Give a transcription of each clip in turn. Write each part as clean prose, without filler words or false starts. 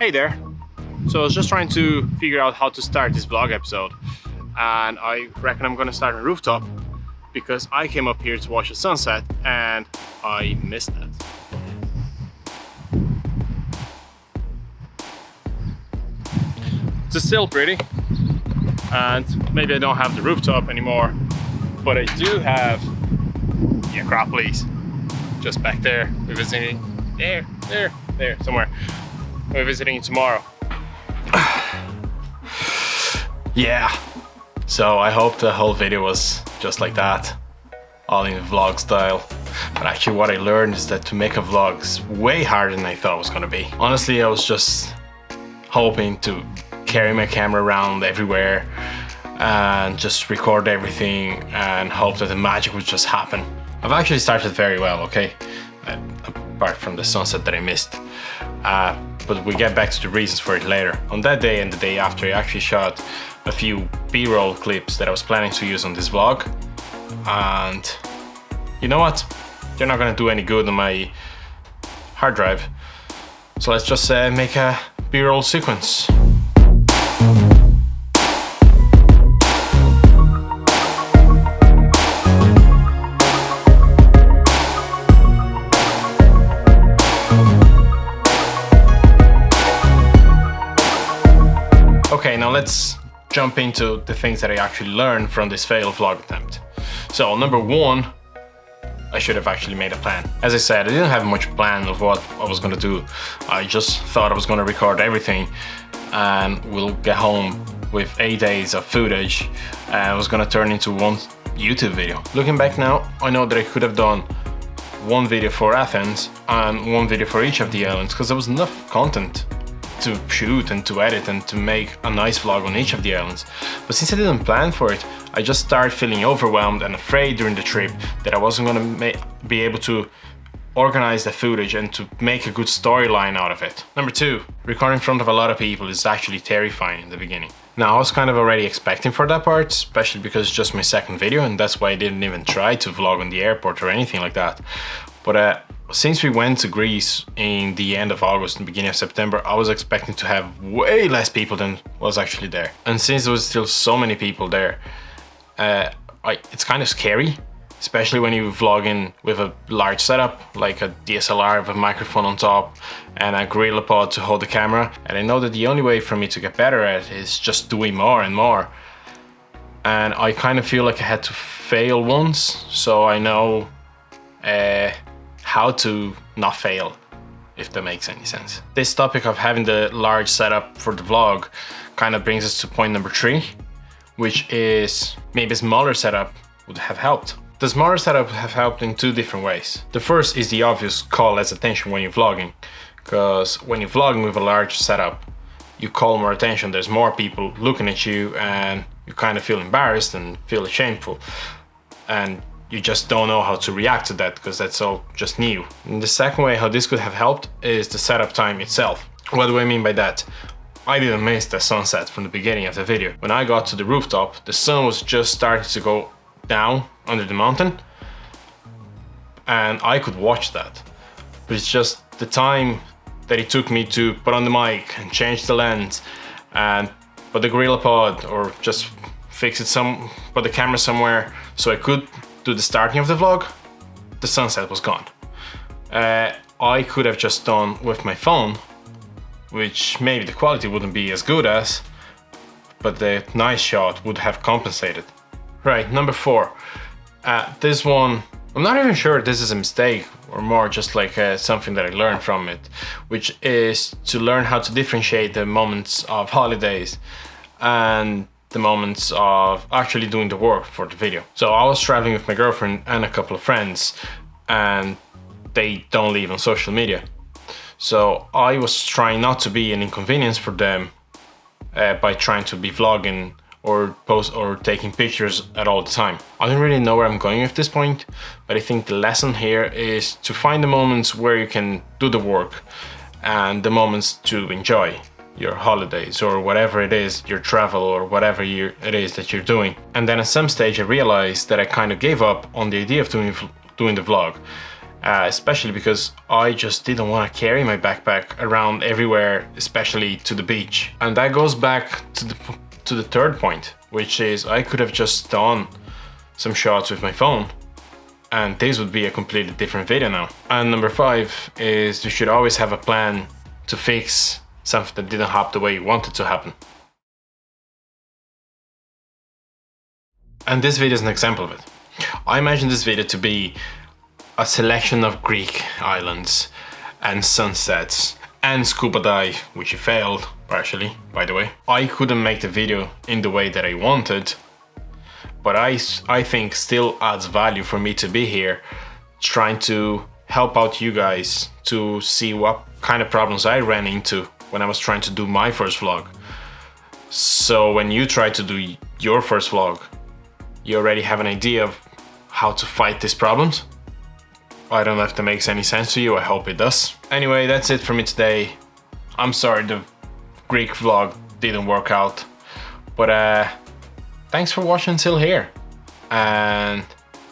Hey there. So I was just trying to figure out how to start this vlog episode, and I reckon I'm gonna start on a rooftop because I came up here to watch the sunset and I missed it. It's still pretty, and maybe I don't have the rooftop anymore, but I do have the Acropolis just back there. We're visiting there somewhere. We're visiting tomorrow. Yeah, so I hope the whole video was just like that, all in vlog style. But actually what I learned is that to make a vlog is way harder than I thought it was gonna be. Honestly, I was just hoping to carry my camera around everywhere and just record everything and hope that the magic would just happen. I've actually started very well, okay? Apart from the sunset that I missed. But we get back to the reasons for it later. On that day and the day after, I actually shot a few B-roll clips that I was planning to use on this vlog. And you know what? They're not gonna do any good on my hard drive. So let's just make a B-roll sequence. Okay, now let's jump into the things that I actually learned from this failed vlog attempt. So number one, I should have actually made a plan. As I said, I didn't have much plan of what I was gonna do. I just thought I was gonna record everything and we'll get home with 8 days of footage and it was gonna turn into one YouTube video. Looking back now, I know that I could have done one video for Athens and one video for each of the islands because there was enough content to shoot and to edit and to make a nice vlog on each of the islands. But since I didn't plan for it, I just started feeling overwhelmed and afraid during the trip that I wasn't gonna be able to organize the footage and to make a good storyline out of it. Number two, recording in front of a lot of people is actually terrifying in the beginning. Now I was kind of already expecting for that part, especially because it's just my second video and that's why I didn't even try to vlog on the airport or anything like that. But since we went to Greece in the end of August and beginning of September, I was expecting to have way less people than was actually there. And since there was still so many people there, it's kind of scary, especially when you vlog in with a large setup, like a DSLR with a microphone on top and a GorillaPod to hold the camera. And I know that the only way for me to get better at it is just doing more and more. And I kind of feel like I had to fail once, so I know how to not fail, if that makes any sense. This topic of having the large setup for the vlog kind of brings us to point number three, which is maybe a smaller setup would have helped. The smaller setup would have helped in two different ways. The first is the obvious call less attention when you're vlogging, because when you're vlogging with a large setup, you call more attention, there's more people looking at you and you kind of feel embarrassed and feel shameful. And you just don't know how to react to that because that's all just new. And the second way how this could have helped is the setup time itself. What do I mean by that? I didn't miss the sunset from the beginning of the video. When I got to the rooftop, the sun was just starting to go down under the mountain and I could watch that. But it's just the time that it took me to put on the mic and change the lens and put the GorillaPod or just put the camera somewhere so I could do the starting of the vlog, the sunset was gone. I could have just done with my phone, which maybe the quality wouldn't be as good as, but the nice shot would have compensated. Right, number four. This one, I'm not even sure this is a mistake or more just like something that I learned from it, which is to learn how to differentiate the moments of holidays and the moments of actually doing the work for the video. So I was traveling with my girlfriend and a couple of friends and they don't live on social media. So I was trying not to be an inconvenience for them by trying to be vlogging or post or taking pictures at all the time. I don't really know where I'm going at this point, but I think the lesson here is to find the moments where you can do the work and the moments to enjoy your holidays or whatever it is, your travel or whatever it is that you're doing. And then at some stage I realized that I kind of gave up on the idea of doing the vlog especially because I just didn't want to carry my backpack around everywhere, especially to the beach. And that goes back to the third point, which is I could have just done some shots with my phone, and this would be a completely different video now. And number 5 is you should always have a plan to fix something that didn't happen the way you wanted to happen. And this video is an example of it. I imagine this video to be a selection of Greek islands and sunsets and scuba dive, which you failed partially, by the way. I couldn't make the video in the way that I wanted, but I think still adds value for me to be here, trying to help out you guys to see what kind of problems I ran into when I was trying to do my first vlog. So when you try to do your first vlog, you already have an idea of how to fight these problems. I don't know if that makes any sense to you, I hope it does. Anyway, that's it for me today. I'm sorry the Greek vlog didn't work out, but thanks for watching until here. And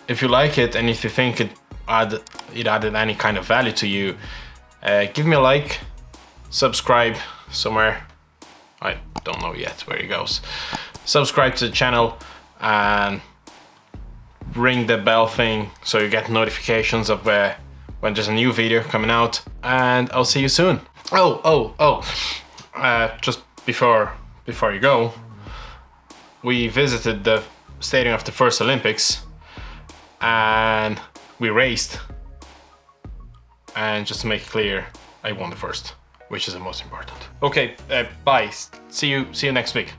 if you like it and if you think it added any kind of value to you, give me a like, subscribe somewhere. I don't know yet where it goes. Subscribe to the channel and ring the bell thing so you get notifications of when there's a new video coming out, and I'll see you soon. Just before you go, we visited the stadium of the first Olympics and we raced, and just to make it clear, I won the first, which is the most important. Okay, bye. See you next week.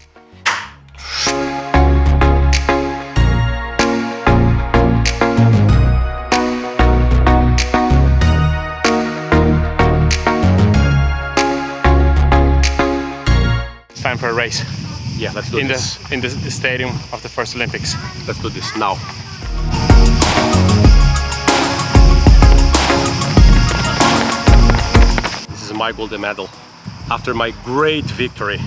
Time for a race. Yeah, let's do this. In the stadium of the first Olympics. Let's do this now. This is my golden medal after my great victory